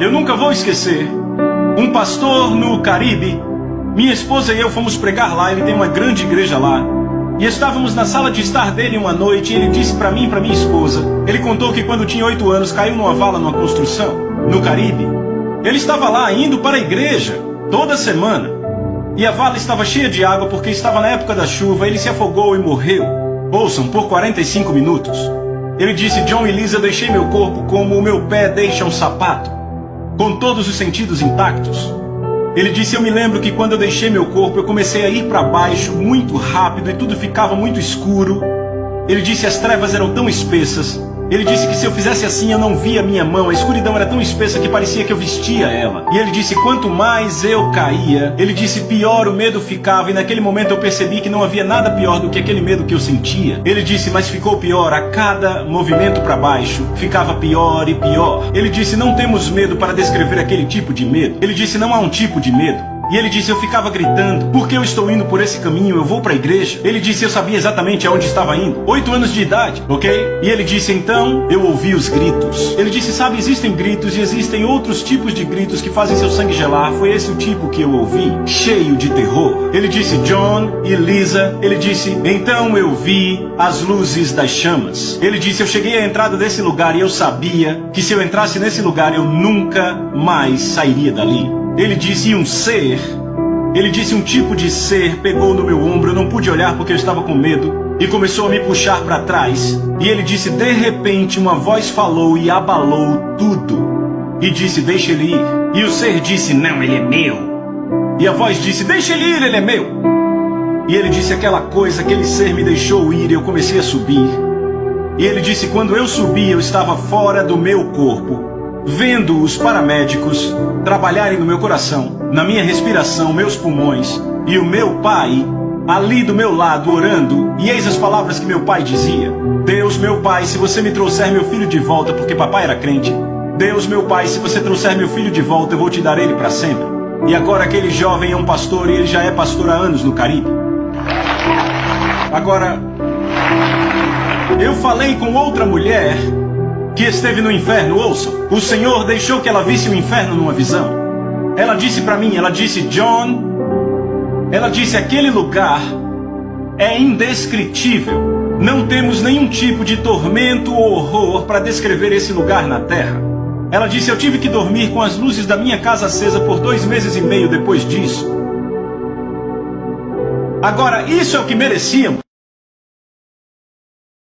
Eu nunca vou esquecer. Um pastor no Caribe, minha esposa e eu fomos pregar lá, ele tem uma grande igreja lá. E estávamos na sala de estar dele uma noite e ele disse para mim e para minha esposa, ele contou que quando tinha 8 anos caiu numa vala numa construção, no Caribe. Ele estava lá indo para a igreja, toda semana. E a vala estava cheia de água porque estava na época da chuva, ele se afogou e morreu. Ouçam, por 45 minutos. Ele disse, John e Lisa, eu deixei meu corpo como o meu pé deixa um sapato, com todos os sentidos intactos. Ele disse, eu me lembro que quando eu deixei meu corpo, eu comecei a ir para baixo muito rápido e tudo ficava muito escuro. Ele disse, as trevas eram tão espessas. Ele disse que se eu fizesse assim, eu não via a minha mão. A escuridão era tão espessa que parecia que eu vestia ela. E ele disse, quanto mais eu caía, ele disse, pior o medo ficava. E naquele momento eu percebi que não havia nada pior do que aquele medo que eu sentia. Ele disse, mas ficou pior. A cada movimento para baixo, ficava pior e pior. Ele disse, não temos medo para descrever aquele tipo de medo. Ele disse, não há um tipo de medo. E ele disse, eu ficava gritando, porque eu estou indo por esse caminho, eu vou para a igreja. Ele disse, eu sabia exatamente aonde estava indo. 8 anos de idade, ok? E ele disse, então, eu ouvi os gritos. Ele disse, sabe, existem gritos e existem outros tipos de gritos que fazem seu sangue gelar. Foi esse o tipo que eu ouvi, cheio de terror. Ele disse, John e Lisa, ele disse, então eu vi as luzes das chamas. Ele disse, eu cheguei à entrada desse lugar e eu sabia que se eu entrasse nesse lugar, eu nunca mais sairia dali. Ele disse, e um ser, ele disse, um tipo de ser pegou no meu ombro, eu não pude olhar porque eu estava com medo, e começou a me puxar para trás. E ele disse, de repente uma voz falou e abalou tudo, e disse, deixa ele ir. E o ser disse, não, ele é meu. E a voz disse, deixa ele ir, ele é meu. E ele disse, aquela coisa, aquele ser me deixou ir, e eu comecei a subir. E ele disse, quando eu subi, eu estava fora do meu corpo, vendo os paramédicos trabalharem no meu coração, na minha respiração, meus pulmões, e o meu pai ali do meu lado orando, e eis as palavras que meu pai dizia, Deus, meu pai, se você me trouxer meu filho de volta, porque papai era crente, Deus, meu pai, se você trouxer meu filho de volta, eu vou te dar ele para sempre. E agora aquele jovem é um pastor, e ele já é pastor há anos no Caribe. Agora, eu falei com outra mulher que esteve no inferno, ouçam. O Senhor deixou que ela visse o inferno numa visão. Ela disse para mim, ela disse, John, ela disse, aquele lugar é indescritível. Não temos nenhum tipo de tormento ou horror para descrever esse lugar na terra. Ela disse, eu tive que dormir com as luzes da minha casa acesa por 2 meses e meio depois disso. Agora, isso é o que merecíamos.